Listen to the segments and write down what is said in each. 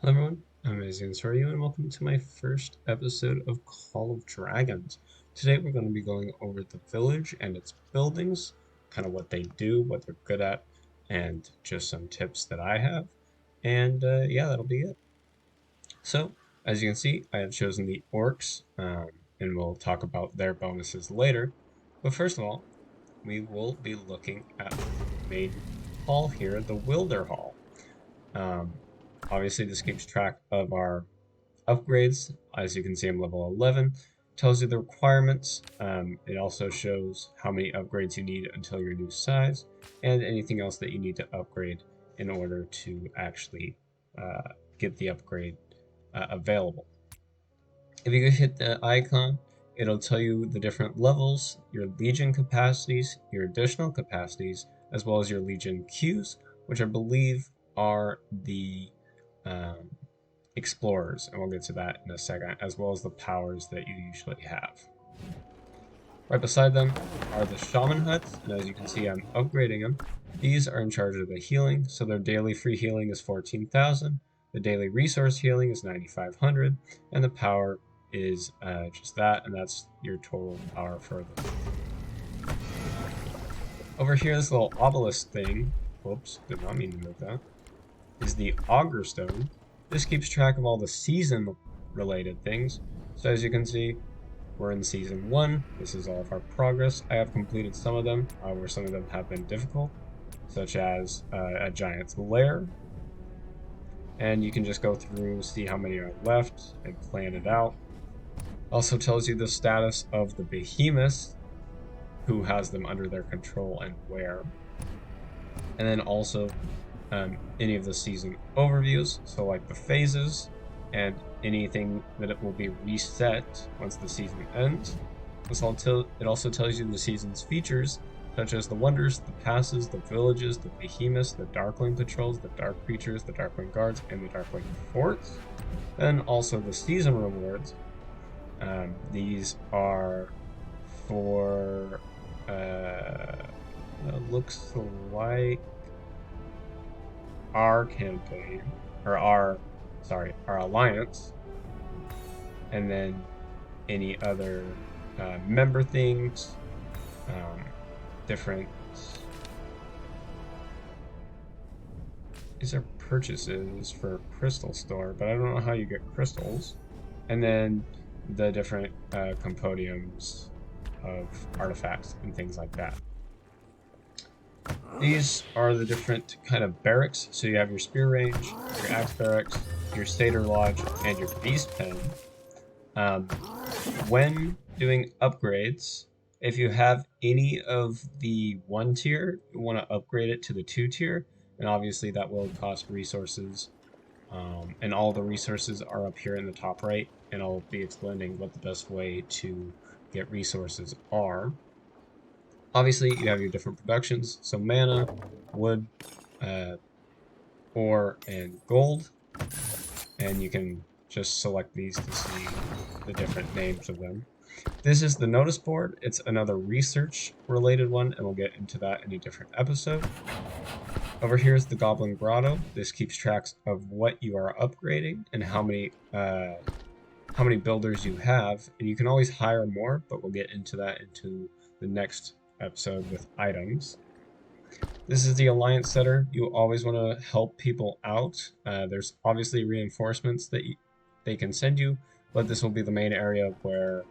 Hello everyone, I'm aMayesingGamer and welcome to my first episode of Call of Dragons. Today we're going to be going over the village and its buildings, kind of what they do, what they're good at, and just some tips that I have. And yeah, that'll be it. So, as you can see, I have chosen the orcs, and we'll talk about their bonuses later. But first of all, we will be looking at the main hall here, the Wilder Hall. Um, Obviously, this keeps track of our upgrades. As you can see, I'm level 11. Tells you the requirements. It also shows how many upgrades you need until your new size, and anything else that you need to upgrade in order to actually uh, get the upgrade available. If you hit the icon, it'll tell you the different levels, your Legion capacities, your additional capacities, as well as your Legion queues, which I believe are the um, explorers, and we'll get to that in a second, as well as the powers that you usually have. Right beside them are the shaman huts, and as you can see, I'm upgrading them. These are in charge of the healing, so their daily free healing is 14,000, the daily resource healing is 9,500, and the power is just that, and that's your total power for them. Over here, this little obelisk thing, whoops, did not mean to move that, is the Augur Stone. This keeps track of all the season related things. So as you can see, we're in season 1. This is all of our progress. I have completed some of them, where some of them have been difficult, such as a giant's lair. And you can just go through, see how many are left, and plan it out. Also tells you the status of the behemoths, who has them under their control and where. And then also any of the season overviews, so like the phases and anything that it will be reset once the season ends. It also tells you the season's features, such as the wonders, the passes, the villages, the behemoths, the darkling patrols, the dark creatures, the darkling guards, and the darkling forts. Then also the season rewards. These are for looks like our campaign, or our alliance, and then any other member things, um, different. These are purchases for Crystal Store, but I don't know how you get crystals. And then the different compodiums of artifacts and things like that. These are the different kind of barracks. So you have your spear range, your axe barracks, your satyr lodge, and your beast pen. When doing upgrades, if you have any of the 1 tier, you want to upgrade it to the 2 tier, and obviously that will cost resources. And all the resources are up here in the top right, and I'll be explaining what the best way to get resources are. Obviously, you have your different productions, so mana, wood, uh, ore, and gold, and you can just select these to see the different names of them. This is the notice board. It's another research related one, and we'll get into that in a different episode. Over here is the Goblin Grotto. This keeps tracks of what you are upgrading and how many builders you have, and you can always hire more, but we'll get into that into the next episode with items. This is the Alliance Center. You always want to help people out. There's obviously reinforcements that they can send you, but this will be the main area where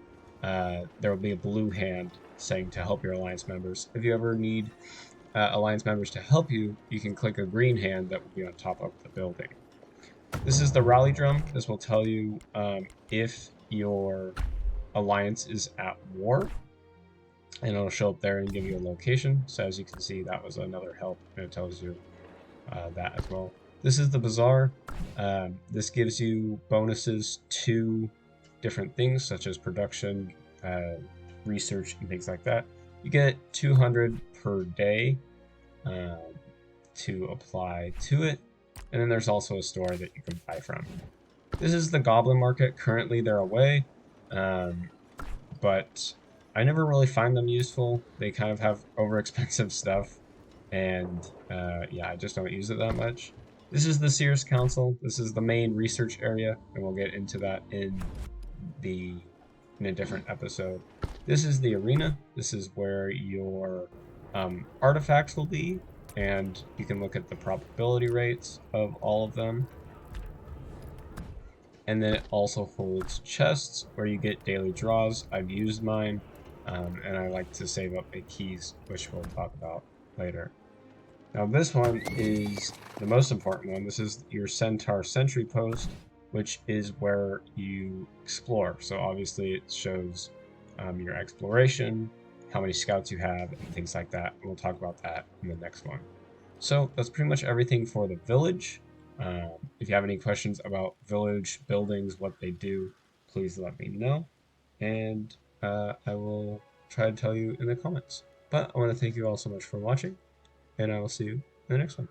there will be a blue hand saying to help your Alliance members. If you ever need Alliance members to help you, you can click a green hand that will be on top of the building. This is the Rally Drum. This will tell you if your Alliance is at war, and it'll show up there and give you a location. So as you can see, that was another help, and it tells you that as well. This is the Bazaar. This gives you bonuses to different things, such as production, research, and things like that. You get 200 per day to apply to it, and then there's also a store that you can buy from. This is the Goblin Market. Currently, they're away, but I never really find them useful. They kind of have over expensive stuff, and yeah, I just don't use it that much. This is the Sears Council. This is the main research area, and we'll get into that the in a different episode. This is the arena. This is where your artifacts will be, and you can look at the probability rates of all of them. And then it also holds chests where you get daily draws. I've used mine, and I like to save up my keys, which we'll talk about later. Now this one is the most important one. This is your Centaur Sentry Post, which is where you explore. So obviously it shows your exploration, how many scouts you have, and things like that. And we'll talk about that in the next one. So that's pretty much everything for the village. If you have any questions about village buildings, what they do, please let me know. And I will try to tell you in the comments. But I want to thank you all so much for watching, and I will see you in the next one.